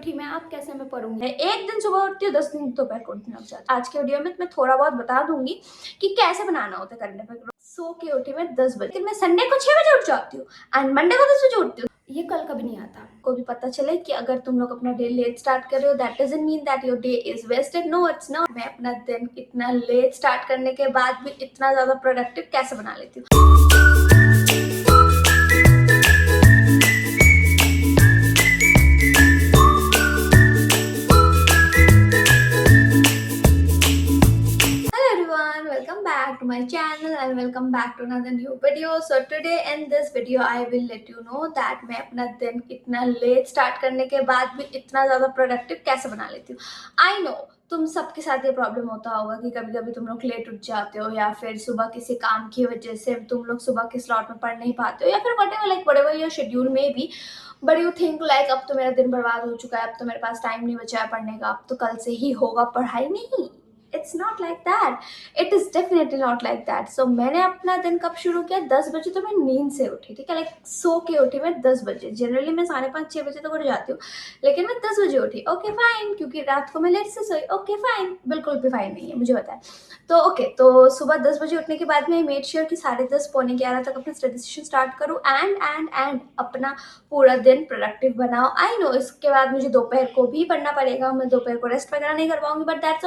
उठी मैं, आप कैसे मैं पढ़ूंगी। एक दिन सुबह उठती हूँ, 10 दिन दोपहर को उठने लग जाती हूँ। आज के वीडियो में मैं थोड़ा बहुत बता दूंगी कि कैसे बनाना होता है करंट अफेयर। सो के उठी मैं 10 बजे, लेकिन मैं संडे को 6 बजे उठ जाती हूँ एंड मंडे को 10 बजे उठती हूँ। ये कल कभी नहीं आता। को भी पता चले कि अगर तुम लोग अपना डे लेट स्टार्ट कर रहे हो, that doesn't mean that your day is wasted. No, it's not. मैं अपना दिन इतना लेट स्टार्ट करने के बाद भी इतना ज्यादा प्रोडक्टिव कैसे बना लेती हूँ। Welcome back to my channel and welcome back to another new video. So today in this video I will let you know that मैं अपना दिन इतना लेट स्टार्ट करने के बाद भी इतना ज़्यादा प्रोडक्टिव कैसे बना लेती हूँ। I know तुम सबके साथ ये प्रॉब्लम होता होगा कि कभी कभी तुम लोग लेट उठ जाते हो या फिर सुबह किसी काम की वजह से तुम लोग सुबह के स्लॉट में पढ़ नहीं पाते हो या फिर whatever your schedule में भी, बट यू थिंक लाइक अब तो मेरा दिन बर्बाद हो चुका है, अब तो मेरे पास टाइम नहीं बचा है पढ़ने का, अब तो कल से ही होगा पढ़ाई। नहीं, it's not like that. It is definitely not like that. So मैंने अपना दिन कब शुरू किया? 10 बजे। तो मैं नींद से उठी, ठीक है, लाइक सो के उठी मैं 10 बजे। जनरली मैं 5:30 6 बजे तक उठ जाती हूँ, लेकिन मैं 10 बजे उठी। ओके फाइन, क्योंकि रात को मैं लेट से सोई। ओके फाइन, बिल्कुल भी फाइन नहीं है, मुझे पता है। तो ओके, तो सुबह 10 बजे उठने के बाद मैं मेड श्योर कि 10:30 पौने 11 तक अपना स्टडी सेशन स्टार्ट करूँ एंड अपना पूरा दिन प्रोडक्टिव बनाओ। आई नो इसके बाद मुझे दोपहर को भी पढ़ना पड़ेगा, मैं दोपहर को रेस्ट वगैरह नहीं कर पाऊंगी, बट दैट्स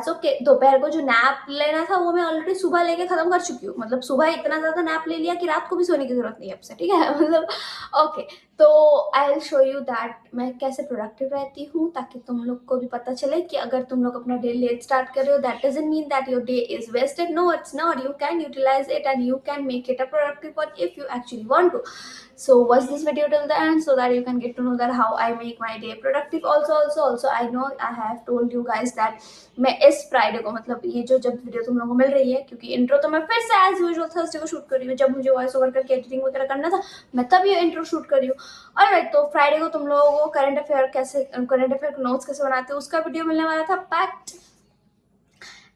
ओके। दोपहर को जो नैप लेना था वो मैं ऑलरेडी सुबह लेके खत्म कर चुकी हूँ। मतलब सुबह इतना ज्यादा नैप ले लिया कि रात को भी सोने की जरूरत नहीं है अब से, ठीक है। मतलब ओके, तो I will show you that मैं कैसे प्रोडक्टिव रहती हूँ, ताकि तुम लोग को भी पता चले कि अगर तुम लोग अपना डे लेट स्टार्ट कर रहे हो, that doesn't mean that your day is wasted. No, it's not. You can utilise it and you can make it a productive one if you actually want to. So watch this video till the end so that you can get to know that how I make my day productive. Also I know I have told you guys that मैं इस Friday को, मतलब ये जो जब video तुम लोगों को मिल रही है, क्योंकि इंट्रो तो मैं फिर से एज यूजुअल थर्सडे को शूट कर रही हूँ, जब मुझे वॉइस ओवर करके एडिटिंग वगैरह करना था मैं तब ये इंट्रो शूट कर रही हूँ। ऑलराइट, तो फ्राइडे को तुम लोगों को करंट अफेयर नोट्स कैसे बनाते हैं उसका वीडियो मिलने वाला था packed.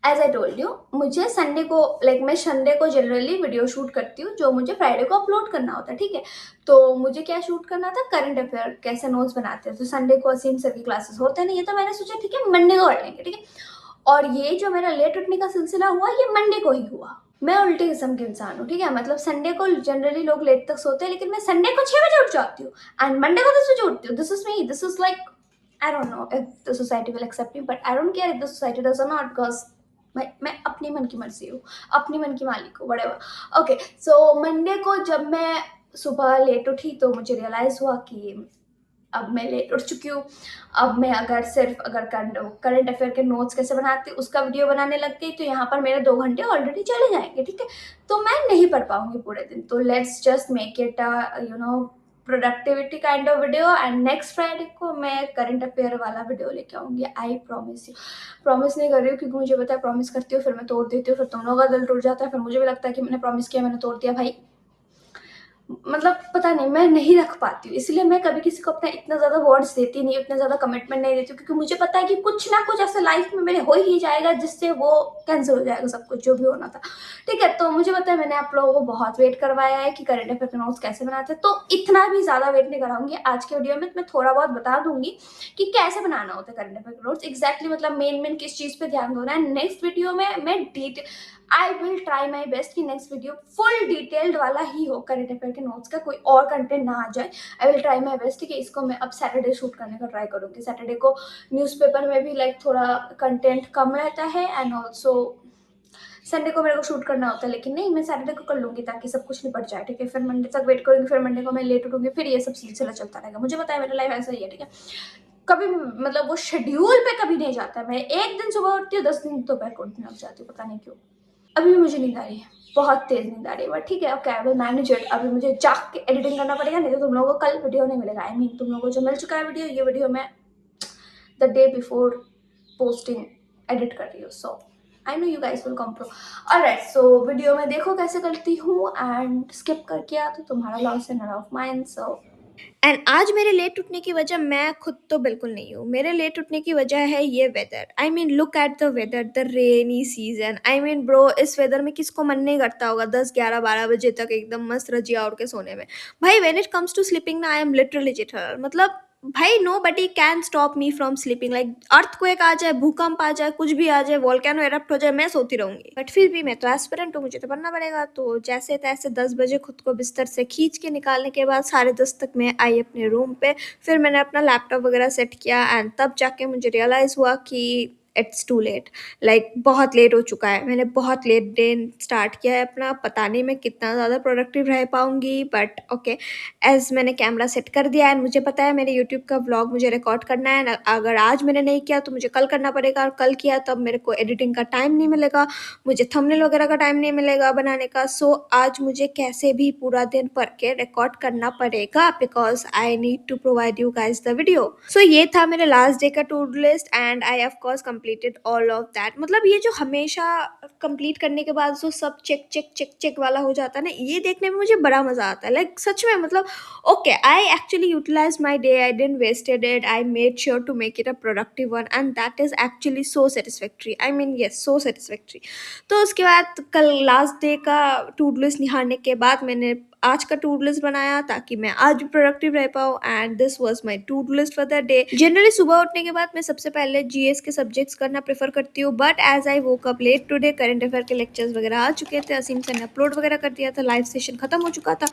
As I told you, मुझे संडे को, मैं संडे को जनरली वीडियो शूट करती हूँ जो मुझे फ्राइडे को अपलोड करना होता है, ठीक है। तो मुझे क्या शूट करना था? करंट अफेयर कैसे नोट्स बनाते हैं। तो संडे को असीम सर की क्लासेस होते नहीं है, तो मैंने सोचा ठीक है मंडे को कर लेंगे, ठीक है। और ये जो मेरा लेट उठने का सिलसिला हुआ ये मंडे को ही हुआ। मैं उल्टे किस्म के इंसान हूँ, ठीक है। मतलब संडे को जनरली लोग लेट तक सोते हैं, लेकिन मैं संडे को 6 बजे उठ जाती हूँ एंड मंडे को 10 बजे उठती हूँ। This is me, this is like, I don't know if the society will accept me, but I don't care if the society does or not, because मैं अपनी मन की मर्जी हूँ, अपनी मन की मालिक हूँ, whatever. ओके, सो मंडे को जब मैं सुबह लेट उठी तो मुझे रियलाइज हुआ कि अब मैं लेट उठ चुकी हूँ। अब मैं अगर करंट अफेयर के नोट्स कैसे बनाती उसका वीडियो बनाने लग गई तो यहाँ पर मेरे 2 घंटे ऑलरेडी चले जाएंगे, ठीक है। तो मैं नहीं पढ़ पाऊंगी पूरे दिन। तो let's just make it productivity kind of video, and next Friday को मैं करंट अफेयर वाला वीडियो लेके आऊंगी। I promise you. प्रॉमिस नहीं कर रही हूँ क्योंकि मुझे पता है प्रॉमिस करती हूँ फिर मैं तोड़ देती हूँ, फिर तुम लोगों का दिल टूट जाता है, फिर मुझे भी लगता है कि मैंने प्रॉमिस किया, मैंने तोड़ दिया। भाई मतलब पता नहीं, मैं नहीं रख पाती हूँ, इसलिए मैं कभी किसी को अपना इतना ज्यादा वर्ड्स देती नहीं, इतना ज्यादा कमिटमेंट नहीं देती हूँ, क्योंकि मुझे पता है कि कुछ ना कुछ ऐसा लाइफ में मेरे हो ही जाएगा जिससे वो कैंसिल हो जाएगा सब कुछ जो भी होना था, ठीक है। तो मुझे पता है मैंने आप लोगों को बहुत वेट करवाया है कि करंट अफेयर के नोट्स कैसे बनाते हैं, तो इतना भी ज्यादा वेट नहीं कराऊंगी। आज के वीडियो में मैं थोड़ा बहुत बता दूंगी कि कैसे बनाना होता है करंट अफेयर के नोट्स एग्जैक्टली, मतलब मेन किस चीज पे ध्यान देना है। नेक्स्ट वीडियो में मैं I will try my best कि नेक्स्ट वीडियो फुल डिटेल्ड वाला ही हो, करंट अफेयर के नोट्स का कोई और कंटेंट ना आ जाए। I will try my best कि इसको मैं अब सैटरडे शूट करने का ट्राई करूँगी। सैटरडे को न्यूज़पेपर में भी थोड़ा कंटेंट कम रहता है एंड ऑल्सो संडे को मेरे को शूट करना होता है, लेकिन नहीं, मैं सैटरडे को कर लूंगी ताकि सब कुछ निपट जाए, ठीक है। फिर मंडे तक वेट करूंगी, फिर मंडे को मैं लेट उठूंगी, फिर ये सब सिलसिला चलता रहेगा। मुझे पता है मेरा लाइफ ऐसा ही है, ठीक है। कभी मतलब वो शेड्यूल पे कभी नहीं जाता। मैं एक दिन सुबह उठती हूँ, 10 दिन दोपहर को उठने लग जाती हूँ, पता नहीं क्यों। अभी भी मुझे नींद आ रही है, बहुत तेज नींद आ रही है, बट ठीक है, okay, I will manage it. अभी मुझे जाग के एडिटिंग करना पड़ेगा, नहीं तो तुम लोगों को कल वीडियो नहीं मिलेगा। आई मीन तुम लोगों को जो मिल चुका है वीडियो, ये वीडियो मैं the day before posting edit कर रही हूँ। So I know you guys will compromise. Alright, so video में देखो कैसे करती हूँ एंड स्किप करके आ तो तुम्हारा लॉस है, not of mind. So and आज मेरे लेट उठने की वजह मैं खुद तो बिल्कुल नहीं हूँ। मेरे लेट उठने की वजह है ये weather. I mean look at the weather, the rainy season. I mean bro, इस वेदर में किसको मन नहीं करता होगा 10 11 12 बजे तक एकदम मस्त रजिया उड़ के सोने में। भाई when it comes to sleeping ना, आई एम लिटरली चिटर। मतलब भाई nobody can stop me from sleeping, like earthquake आ जाए, भूकंप आ जाए, कुछ भी आ जाए, वोल्केनो एरप्ट हो जाए, मैं सोती रहूंगी। बट फिर भी मैं तो एस्पिरेंट हूँ, मुझे तो पढ़ना पड़ेगा। तो जैसे तैसे 10 बजे खुद को बिस्तर से खींच के निकालने के बाद 10:30 तक मैं आई अपने रूम पे। फिर मैंने अपना लैपटॉप वगैरह सेट किया एंड तब जाके मुझे रियलाइज़ हुआ कि इट्स टू लेट, लाइक बहुत लेट हो चुका है। मैंने बहुत लेट डे स्टार्ट किया है अपना, पता नहीं मैं कितना ज़्यादा प्रोडक्टिव रह पाऊंगी, बट ओके। एज़ मैंने कैमरा सेट कर दिया एंड मुझे पता है मेरे यूट्यूब का व्लॉग मुझे रिकॉर्ड करना है। अगर आज मैंने नहीं किया तो मुझे कल करना पड़ेगा, और कल किया तब मेरे को एडिटिंग का टाइम नहीं मिलेगा, मुझे थंबनेल वगैरह का टाइम नहीं मिलेगा बनाने का। सो आज मुझे कैसे भी पूरा दिन पढ़ के रिकॉर्ड करना पड़ेगा, because I need to provide you guys the video. So ये था मेरे लास्ट डे का to do list and I of course completed all of that. मतलब ये जो हमेशा कंप्लीट करने के बाद जो सब चेक चेक चेक चेक वाला हो जाता है ना, ये देखने में मुझे बड़ा मजा आता है। लाइक सच में, मतलब okay, I actually utilized my day. I didn't wasted it. I made sure to make it a productive one, and that is actually so satisfactory. I mean, yes, so satisfactory. तो उसके बाद कल last day का to do list निहारने के बाद मैंने आज का टू डू लिस्ट बनाया ताकि मैं आज भी प्रोडक्टिव रह पाऊँ, and this was my to do list for the day. Generally सुबह उठने के बाद मैं सबसे पहले जीएस के सब्जेक्ट्स करना प्रेफर करती हूँ, but as I woke up late today, current affair के लेक्चर्स वगैरह आ चुके थे, असीम सर ने अपलोड वगैरह कर दिया था, लाइव सेशन खत्म हो चुका था,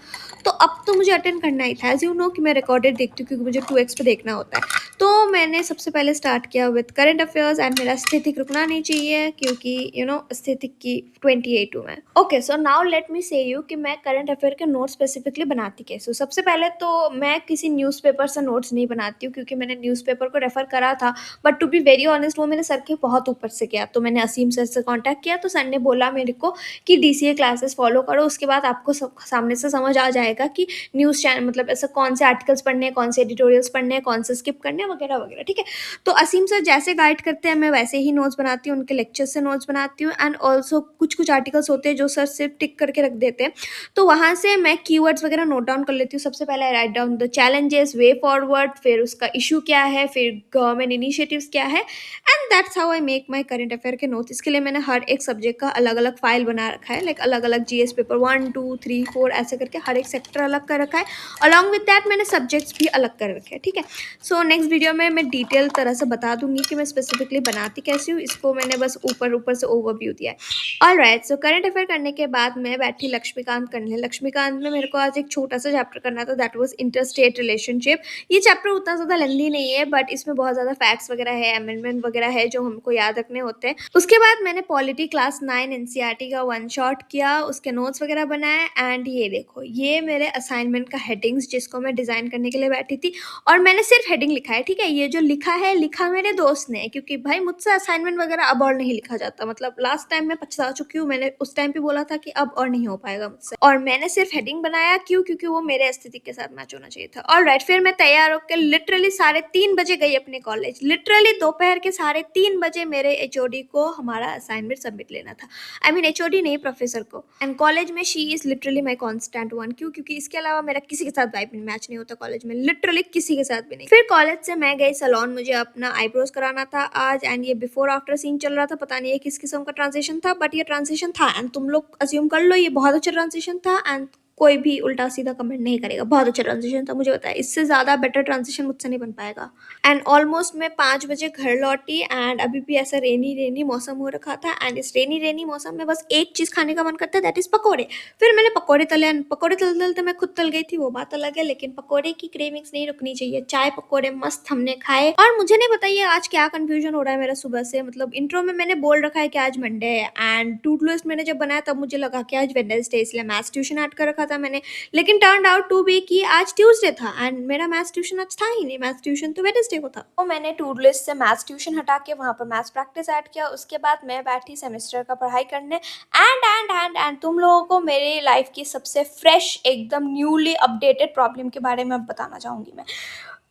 तो अब तो मुझे अटेंड करना ही था। एज यू नो कि मैं रिकॉर्डेड देखती हूँ क्योंकि मुझे 2x पे देखना होता है। तो मैंने सबसे पहले स्टार्ट किया विद करंट अफेयर्स एंड मेरा एस्थेटिक रुकना नहीं चाहिए क्योंकि यू नो एस्थेटिक की 28 हूँ मैं। Okay, so now let me से यू कि मैं करंट अफेयर के नोट्स स्पेसिफिकली बनाती कैसे हूँ। सबसे पहले तो मैं किसी न्यूज़पेपर से नोट्स नहीं बनाती हूँ क्योंकि मैंने न्यूज़पेपर को रेफर करा था, but to be very honest वो मेरे सर के बहुत ऊपर से किया। तो मैंने असीम सर से कॉन्टैक्ट किया तो सर ने बोला मेरे को कि डीसीए क्लासेस फॉलो करो, उसके बाद आपको सामने से समझ आ जाएगा कि न्यूज़ चैनल मतलब ऐसा कौन से आर्टिकल्स पढ़ने हैं, कौन से एडिटोरियल्स पढ़ने हैं, कौन से स्किप करने हैं, वगैरह वगैरह। ठीक है, तो असीम सर जैसे गाइड करते हैं मैं वैसे ही नोट्स बनाती हूँ, उनके लेक्चर से नोट्स बनाती हूँ, एंड ऑल्सो कुछ कुछ आर्टिकल्स होते हैं जो सर सिर्फ टिक करके रख देते हैं, तो वहाँ से मैं कीवर्ड्स वगैरह नोट डाउन कर लेती हूँ। सबसे पहले I write down the challenges, way forward, फिर उसका इशू क्या है, फिर गवर्नमेंट इनिशिएटिव्स क्या है, and that's how I make my current affair के नोट्स। इसके लिए मैंने हर एक सब्जेक्ट का अलग अलग फाइल बना रखा है, लाइक अलग अलग जीएस पेपर 1 2 3 4 ऐसे करके हर एक सेक्टर अलग कर रखा है। अलॉन्ग विद दैट मैंने सब्जेक्ट्स भी अलग कर रखे हैं। ठीक है, सो नेक्स्ट वीडियो में मैं डिटेल तरह से बता दूंगी कि मैं स्पेसिफिकली बनाती कैसी हूँ, इसको मैंने बस ऊपर ऊपर से ओवरव्यू दिया है। ऑलराइट, सो करंट अफेयर करने के बाद मैं बैठी लक्ष्मीकांत करने। लक्ष्मीकांत में मेरे को आज एक छोटा सा चैप्टर करना था, दैट वाज इंटरस्टेट रिलेशनशिप। ये चैप्टर उतना ज़्यादा लेंदी नहीं है, बट इसमें बहुत ज़्यादा फैक्ट्स वगैरह है, अमेंडमेंट वगैरह है जो हमको याद रखने होते हैं। उसके बाद मैंने पॉलिटी क्लास 9 एनसीईआरटी का वन शॉट किया, उसके नोट्स वगैरह बनाए, एंड ये देखो ये मेरे असाइनमेंट का हेडिंग्स जिसको मैं डिज़ाइन करने के लिए बैठी थी, और मैंने सिर्फ हेडिंग लिखा है। ठीक है, ये जो लिखा है लिखा मेरे दोस्त ने, क्योंकि भाई मुझसे असाइनमेंट वगैरह अब और नहीं लिखा जाता। मतलब लास्ट टाइम मैं पछता चुकी हूँ, मैंने उस टाइम पे बोला था कि अब और नहीं हो पाएगा मुझसे, और मैंने सिर्फ हेडिंग बनाया। क्यों? क्योंकि वो मेरे एस्थेटिक के साथ मैच होना चाहिए था। ऑलराइट, फिर मैं तैयार होकर लिटरली 3:30 बजे गई अपने कॉलेज। लिटरली दोपहर के 3:30 बजे मेरे एचओडी को हमारा असाइनमेंट सबमिट लेना था। आई मीन एचओडी नहीं, प्रोफेसर को। एंड कॉलेज में she is literally my constant one. क्यों? क्योंकि इसके अलावा मेरा किसी के साथ वाइब मैच नहीं होता कॉलेज में, लिटरली किसी के साथ भी नहीं। फिर कॉलेज से मैं गई सैलून, मुझे अपना आईब्रोज कराना था आज, एंड ये बिफोर आफ्टर सीन चल रहा था। पता नहीं ये किस किस्म का ट्रांजिशन था, बट ये ट्रांजिशन था, एंड तुम लोग अज्यूम कर लो ये बहुत अच्छा ट्रांजिशन था, एंड कोई भी उल्टा सीधा कमेंट नहीं करेगा। बहुत अच्छा ट्रांजिशन था, मुझे पता है इससे ज़्यादा बेटर ट्रांजिशन मुझसे नहीं बन पाएगा। एंड ऑलमोस्ट मैं 5 बजे घर लौटी, एंड अभी भी ऐसा रेनी रेनी मौसम हो रखा था, एंड इस रेनी रेनी मौसम में बस एक चीज़ खाने का मन करता है, दैट इज़ पकौड़े। फिर मैंने पकौड़े तले, पकौड़े तलते तलते मैं खुद तल गई थी, वो बात अलग है, लेकिन पकौड़े की क्रेविंग्स नहीं रुकनी चाहिए। चाय पकौड़े मस्त हमने खाए, और मुझे नहीं बताइए आज क्या कंफ्यूजन हो रहा है मेरा सुबह से। मतलब इंट्रो में मैंने बोल रखा है कि आज मंडे है, एंड टू डू लिस्ट मैंने जब बनाया तब मुझे लगा कि आज वेडनेसडे, इसलिए मैथ्स ट्यूशन ऐड कर रखा था मैंने, लेकिन टर्न आउट टू बी कि आज ट्यूसडे था, एंड मेरा मैथ्स ट्यूशन आज था ही नहीं, मैथ्स ट्यूशन तो वेडनेसडे को था। तो मैंने टू डू लिस्ट से मैथ्स ट्यूशन हटा के वहाँ पर मैथ्स प्रैक्टिस ऐड किया। उसके बाद मैं बैठी सेमेस्टर का पढ़ाई करने, एंड तुम लोगों को मेरी लाइफ की सबसे फ्रेश एकदम न्यूली अपडेटेड प्रॉब्लम के बारे में अब बताना चाहूँगी मैं।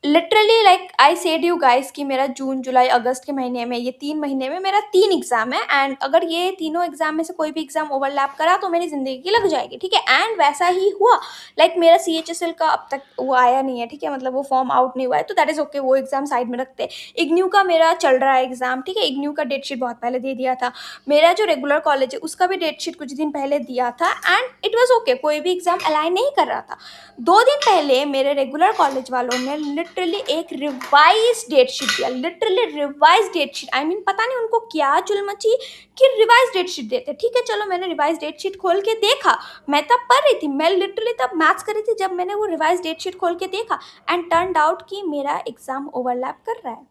Literally like I said you guys कि मेरा जून जुलाई अगस्त के महीने में, ये 3 महीने में मेरा 3 एग्जाम है, एंड अगर ये तीनों एग्जाम में से कोई भी एग्जाम ओवरलैप करा तो मेरी ज़िंदगी की लग जाएगी। ठीक है, एंड वैसा ही हुआ। लाइक मेरा CHSL का अब तक वो आया नहीं है। ठीक है, मतलब वो फॉर्म आउट नहीं हुआ है, तो दैट इज़ ओके, वो एग्जाम साइड में रखते हैं। इग्न्यू का मेरा चल रहा है एग्जाम। ठीक है, इग्न्यू का डेट शीट बहुत पहले दे दिया था। मेरा जो रेगुलर कॉलेज है उसका भी डेट शीट कुछ दिन पहले दिया था, एंड इट वॉज ओके, कोई भी एग्जाम अलाइन नहीं कर रहा था। 2 दिन पहले मेरे रेगुलर कॉलेज वालों ने लिटरली एक रिवाइज डेट शीट दिया, literally revise date sheet. I mean पता नहीं उनको क्या चुल मची कि रिवाइज डेट शीट देते। ठीक है चलो, मैंने रिवाइज डेट शीट खोल के देखा, मैं तब पढ़ रही थी, मैं लिटरली तब मैथ्स कर रही थी जब मैंने वो रिवाइज डेट शीट खोल के देखा, एंड टर्न्ड आउट कि मेरा एग्जाम ओवरलैप कर रहा है।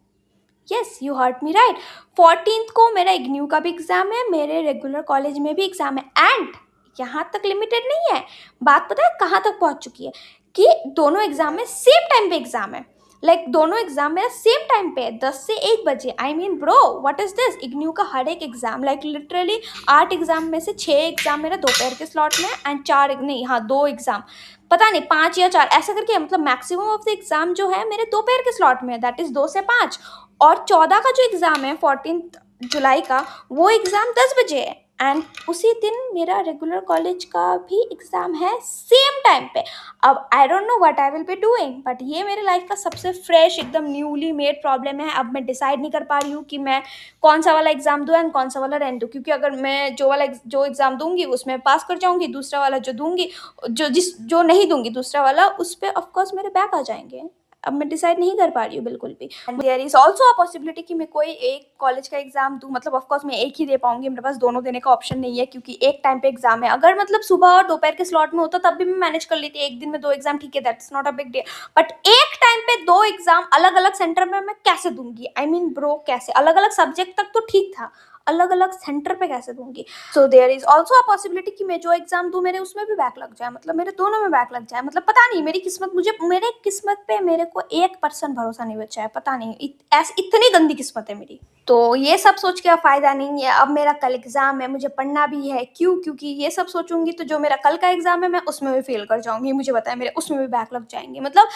Yes, you hurt me right. 14th को मेरा इग्न्यू का भी एग्जाम है, मेरे रेगुलर कॉलेज में भी एग्जाम है, एंड यहाँ तक लिमिटेड नहीं है बात, पता है कहाँ तक पहुँच चुकी है कि दोनों एग्जाम में सेम टाइम पे एग्जाम है। लाइक दोनों एग्जाम मेरा सेम टाइम पे है, 10 से 1 बजे। आई mean bro what is this. IGNOU का हर एक एग्जाम, लाइक लिटरली 8 एग्जाम में से 6 एग्जाम मेरा दोपहर के स्लॉट में है, एंड 4 नहीं, हाँ 2 एग्जाम, पता नहीं 5 या 4 ऐसा करके, मतलब मैक्सिमम ऑफ द एग्जाम जो है मेरे दोपहर के स्लॉट में है, दैट इज 2 से 5। और 14 का जो एग्जाम है 14 जुलाई का, वो एग्जाम 10 बजे है, एंड उसी दिन मेरा रेगुलर कॉलेज का भी एग्जाम है सेम टाइम पे। अब I don't know what I will be doing, but ये मेरे लाइफ का सबसे फ्रेश एकदम न्यूली मेड प्रॉब्लम है। अब मैं डिसाइड नहीं कर पा रही हूँ कि मैं कौन सा वाला एग्जाम दूँ एंड कौन सा वाला रहने दूँ, क्योंकि अगर मैं जो एग्जाम दूंगी उसमें पास कर जाऊंगी, दूसरा वाला जो दूंगी, जो नहीं दूंगी दूसरा वाला, उस पर ऑफकोर्स मेरे बैक आ जाएंगे। अब मैं डिसाइड नहीं कर पा रही हूँ बिल्कुल भी। And there is also a possibility कि मैं कोई एक कॉलेज का एग्जाम दूँ, मतलब ऑफकोर्स मैं एक ही दे पाऊंगी, मेरे पास दोनों देने का ऑप्शन नहीं है, क्योंकि एक टाइम पे एग्जाम है। अगर मतलब सुबह और दोपहर के स्लॉट में होता तब भी मैं मैनेज कर लेती, एक दिन में 2 एग्जाम ठीक है, that's not a big deal. But एक टाइम पे 2 एग्जाम अलग अलग सेंटर में मैं कैसे दूंगी? आई मीन ब्रो कैसे? अलग अलग सब्जेक्ट तक तो ठीक था, अलग अलग सेंटर पे कैसे दूंगी? So there is also a possibility कि मैं जो एग्जाम दूं मेरे उसमें भी बैक लग जाए, मतलब मेरे दोनों में बैक लग जाए। मतलब पता नहीं, मेरी किस्मत, मेरे किस्मत पे मेरे को 1% भरोसा नहीं बचा है, पता नहीं ऐसी इतनी गंदी किस्मत है मेरी। तो ये सब सोच के अब फायदा नहीं है। अब मेरा कल एग्जाम है, मुझे पढ़ना भी है। क्यों? क्योंकि ये सब सोचूंगी तो जो मेरा कल का एग्जाम है मैं उसमें भी फेल कर जाऊंगी, मुझे पता है मेरे उसमें भी बैक लग जाएंगे। मतलब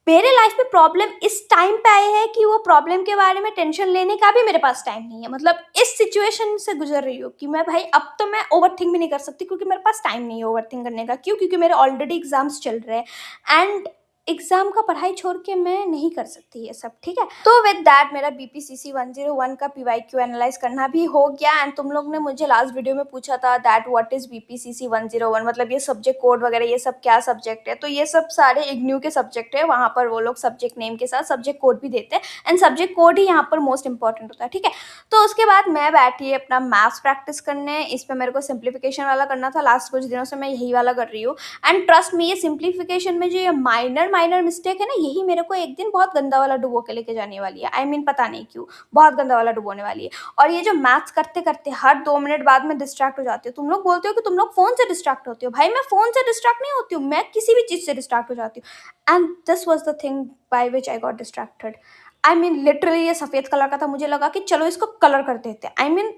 मेरे लाइफ में प्रॉब्लम इस टाइम पे आए है कि वो प्रॉब्लम के बारे में टेंशन लेने का भी मेरे पास टाइम नहीं है। मतलब इस सिचुएशन से गुजर रही हूँ कि मैं भाई अब तो मैं ओवरथिंक भी नहीं कर सकती, क्योंकि मेरे पास टाइम नहीं है ओवरथिंक करने का। क्यों? क्योंकि मेरे ऑलरेडी एग्जाम्स चल रहे हैं, एंड एग्जाम का पढ़ाई छोड़ के मैं नहीं कर सकती ये सब। ठीक है, तो विद दैट मेरा BPCC 101 का PYQ एनालाइज करना भी हो गया। एंड तुम लोग ने मुझे लास्ट वीडियो में पूछा था दैट व्हाट इज BPCC 101, मतलब ये सब्जेक्ट कोड वगैरह ये सब क्या सब्जेक्ट है? तो ये सब सारे इग्न्यू के सब्जेक्ट है, वहाँ पर वो लोग सब्जेक्ट नेम के साथ सब्जेक्ट कोड भी देते हैं, एंड सब्जेक्ट कोड ही यहाँ पर मोस्ट इंपॉर्टेंट होता है। ठीक है, तो उसके बाद मैं बैठी अपना मैथ्स प्रैक्टिस करने। इस पर मेरे को सिंप्लीफिकेशन वाला करना था, लास्ट कुछ दिनों से मैं यही वाला कर रही हूँ। एंड ट्रस्ट मी, ये सिंप्लीफिकेशन में जो ये माइनर मिस्टेक है ना, यही मेरे को एक दिन बहुत गंदा वाला डुबो के लेके जाने वाली है। आई मीन पता नहीं क्यों बहुत गंदा वाला डुबोने वाली है। और ये जो मैथ्स करते करते हर 2 मिनट बाद में डिस्ट्रैक्ट हो जाती हूँ। तुम लोग बोलते हो कि तुम लोग फोन से डिस्ट्रैक्ट होती हो, भाई मैं फोन से डिस्ट्रैक्ट नहीं होती हूँ, मैं किसी भी चीज से डिस्ट्रैक्ट हो जाती हूँ। And this was the thing by which I got distracted. I mean literally ये सफेद कलर का था, मुझे लगा कि चलो इसको कलर कर देते हैं। आई मीन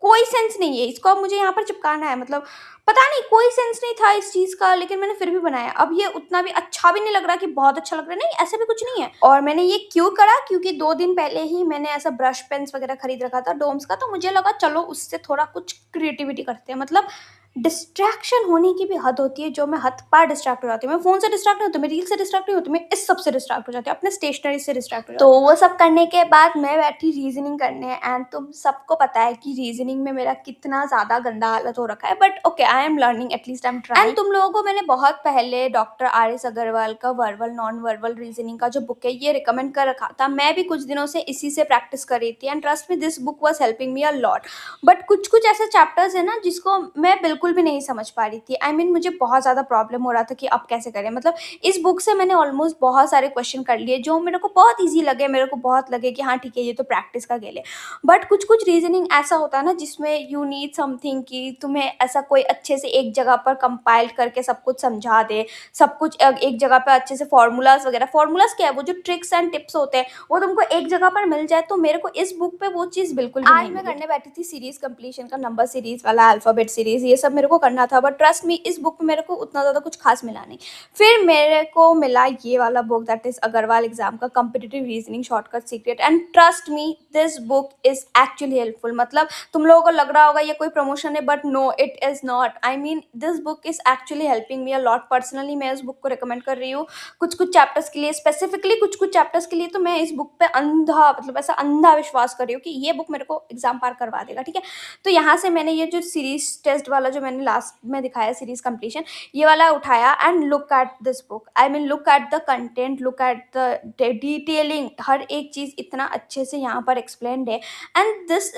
कोई सेंस नहीं है इसको, अब मुझे यहाँ पर चिपकाना है, मतलब पता नहीं कोई सेंस नहीं था इस चीज़ का, लेकिन मैंने फिर भी बनाया। अब ये उतना भी अच्छा भी नहीं लग रहा कि बहुत अच्छा लग रहा है, नहीं ऐसा भी कुछ नहीं है। और मैंने ये क्यों करा? क्योंकि 2 दिन पहले ही मैंने ऐसा ब्रश पेन्स वगैरह खरीद रखा था डोम्स का, तो मुझे लगा चलो उससे थोड़ा कुछ क्रिएटिविटी करते हैं। मतलब डिस्ट्रैक्शन होने की भी हद होती है, जो मैं हद पार डिस्ट्रैक्ट हो जाती हूँ। मैं फोन से डिस्ट्रैक्ट नहीं होती, मैं रील से डिस्ट्रैक्ट नहीं होती, मैं इस सब से डिस्ट्रैक्ट हो जाती हूँ, अपने स्टेशनरी से डिस्ट्रैक्ट हो जाती हूँ। तो वो सब करने के बाद मैं बैठी रीजनिंग करने, एंड तुम सबको पता है कि रीजनिंग में मेरा कितना ज़्यादा गंदा हालत हो रखा है, but okay I am learning, at least I am trying. And तुम लोगों को मैंने बहुत पहले डॉक्टर RS अग्रवाल का वर्बल नॉन वर्बल रीजनिंग का जो बुक है ये रिकमेंड कर रखा था। मैं भी कुछ दिनों से इसी से प्रैक्टिस कर रही थी, and trust me this book was helping me a lot. But कुछ कुछ ऐसे चैप्टर्स है ना जिसको मैं बिल्कुल भी नहीं समझ पा रही थी। आई मीन मुझे बहुत ज़्यादा प्रॉब्लम हो रहा था कि अब कैसे करें। मतलब इस बुक से मैंने ऑलमोस्ट बहुत सारे क्वेश्चन कर लिए जो मेरे को बहुत ईजी लगे, मेरे को बहुत लगे कि हाँ ठीक है ये तो प्रैक्टिस का खेल है। बट कुछ कुछ रीजनिंग ऐसा होता है ना जिसमें यू नीड समथिंग कि तुम्हें ऐसा कोई अच्छे से एक जगह पर कंपाइल करके सब कुछ समझा दे, सब कुछ एक जगह पर अच्छे से फॉर्मूलाज वगैरह, फॉर्मूलाज क्या है, वो जो ट्रिक्स एंड टिप्स होते हैं वो तुमको एक जगह पर मिल जाए। तो मेरे को इस बुक पे वो चीज़ बिल्कुल भी नहीं। मैं करने बैठी थी सीरीज कंप्लीशन का, नंबर सीरीज वाला, अल्फाबेट सीरीज, ये सब मेरे को करना था। बट ट्रस्ट मी इस बुक में मेरे को उतना ज़्यादा कुछ खास मिला नहीं। फिर मेरे को मिला ये वाला book, that is Agarwal exam का competitive reasoning shortcut secret. And trust me this book is actually helpful. मतलब तुम लोगों को लग रहा होगा ये कोई प्रमोशन है, but no it is not. I mean this book is actually helping me a lot. Personally मैं इस बुक को रिकमेंड कर रही हूँ कुछ कुछ चैप्टर्स के लिए, स्पेसिफिकली कुछ कुछ चैप्टर्स के लिए। तो मैं इस बुक पे अंधा, मतलब ऐसा अंधा विश्वास कर रही हूँ कि ये बुक मेरे को एग्जाम पार करवा देगा। ठीक है, तो यहाँ से मैंने ये जो सीरीज टेस्ट वाला जो जो मैंने लास्ट में दिखाया सीरीज कंप्लीशन, ये वाला उठाया and look at this book, I mean look at the content, look at the detailing, हर एक चीज़ इतना अच्छे से यहाँ पर एक्सप्लेन्ड है and this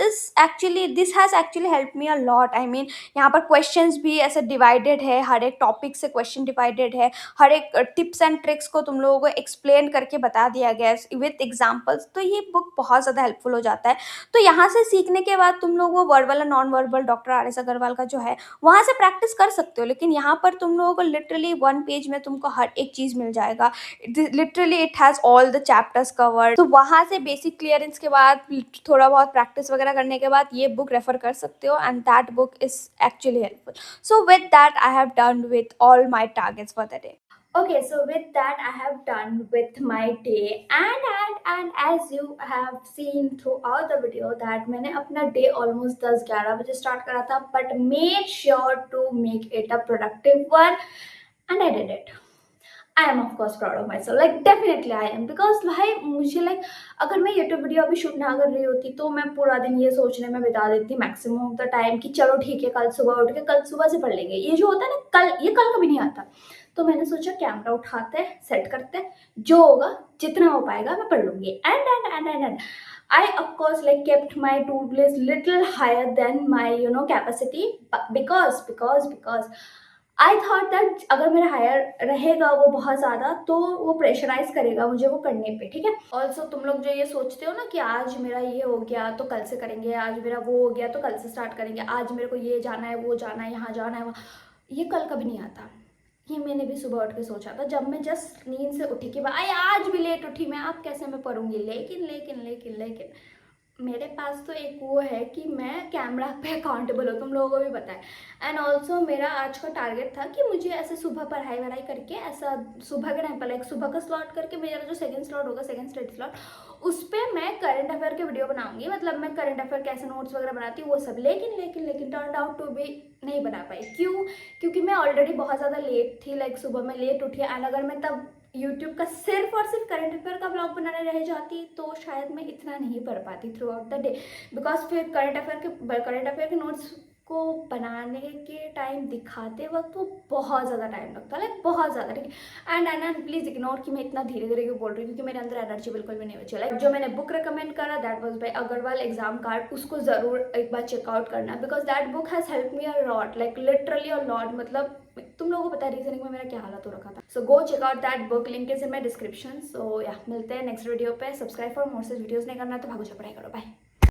has actually help me a lot. I mean यहाँ पर क्वेश्चंस भी ऐसे डिवाइडेड है, हर एक टॉपिक से क्वेश्चन डिवाइडेड है, हर एक टिप्स एंड ट्रिक्स को तुम लोगों को एक्सप्लेन करके बता दिया गया है विथ एग्जाम्पल्स। तो ये बुक बहुत ज़्यादा हेल्पफुल हो जाता है। तो यहाँ से सीखने के बाद तुम लोग वो वर्बल और non verbal doctor R S Agarwal का जो है वहाँ से प्रैक्टिस कर सकते हो, लेकिन यहाँ पर तुम लोगों को लिटरली 1 पेज में तुमको हर एक चीज़ मिल जाएगा। Literally it has all the chapters covered. तो वहाँ से बेसिक क्लियरेंस के बाद थोड़ा बहुत प्रैक्टिस वगैरह करने के बाद ये बुक रेफर कर सकते हो and that book is actually helpful. So with that, I have done with all my targets for the day. Okay, so with that, I have done with my day, and as you have seen throughout the video that मैंने अपना day almost 10-11 बजे start करा था, but made sure to make it a productive one, and I did it. I am of course proud of myself, like definitely I am, because भाई मुझे like अगर मैं YouTube video अभी shoot ना कर रही होती तो मैं पूरा दिन ये सोचने में बिता देती मैक्सिमम ऑफ द टाइम कि चलो ठीक है कल सुबह उठ के कल सुबह से पढ़ लेंगे। ये जो होता है ना कल, ये कल कभी नहीं आता। तो मैंने सोचा कैमरा उठाते हैं, सेट करते हैं, जो होगा जितना हो पाएगा मैं पढ़ लूँगी। And I of course like kept my to-do list little higher than my capacity, because I thought that अगर मेरा हायर रहेगा वो बहुत ज़्यादा तो वो प्रेशराइज करेगा मुझे वो करने पे, ठीक है। ऑल्सो तुम लोग जो ये सोचते हो ना कि आज मेरा ये हो गया तो कल से करेंगे, आज मेरा वो हो गया तो कल से स्टार्ट करेंगे, आज मेरे को ये जाना है वो जाना है यहाँ जाना है वहाँ, ये कल कभी नहीं आता। ये मैंने भी सुबह उठ के सोचा था जब मैं जस्ट नींद से उठी कि भाई आज भी लेट उठी मैं, अब कैसे मैं पढ़ूंगी। लेकिन मेरे पास तो एक वो है कि मैं कैमरा पे अकाउंटेबल हूँ, तुम लोगों को भी पता है। एंड ऑल्सो मेरा आज का टारगेट था कि मुझे ऐसे सुबह पढ़ाई वढ़ाई करके ऐसा सुबह के टाइम पर लाइक सुबह का स्लॉट करके मेरा जो सेकंड स्लॉट होगा, सेकंड स्टडी स्लॉट, उस पर मैं करंट अफेयर के वीडियो बनाऊंगी। मतलब मैं करंट अफेयर कैसे नोट्स वगैरह बनाती हूँ वो सब। लेकिन टर्न आउट टू भी नहीं बना पाई। क्योंकि मैं ऑलरेडी बहुत ज़्यादा लेट थी, लाइक सुबह मैं लेट उठी। एंड अगर मैं तब यूट्यूब का सिर्फ और सिर्फ करंट अफेयर का ब्लॉग बनाने रह जाती तो शायद मैं इतना नहीं पढ़ पाती through out the day, because फिर करंट अफेयर के नोट्स को बनाने के टाइम दिखाते वक्त वो बहुत ज़्यादा टाइम लगता है, लाइक बहुत ज़्यादा, ठीक है। एंड प्लीज़ इग्नोर कि मैं इतना धीरे धीरे क्यों बोल रही हूँ, क्योंकि मेरे अंदर एनर्जी बिल्कुल भी नहीं बची। लाइक जो मैंने बुक रिकमेंड करा that was by Agarwal exam card, उसको ज़रूर एक बार चेकआउट करना, because that book has help me a lot, like literally a lot. मतलब तुम लोगों को पता है रीजनिंग में मेरा क्या हालत हो रखा था। So go check out that book, link is in my description. So yeah मिलते हैं नेक्स्ट वीडियो पे। सब्सक्राइब फॉर मोर से वीडियोज़ नहीं करना तो भागो जा पढ़ाई करो, बाय।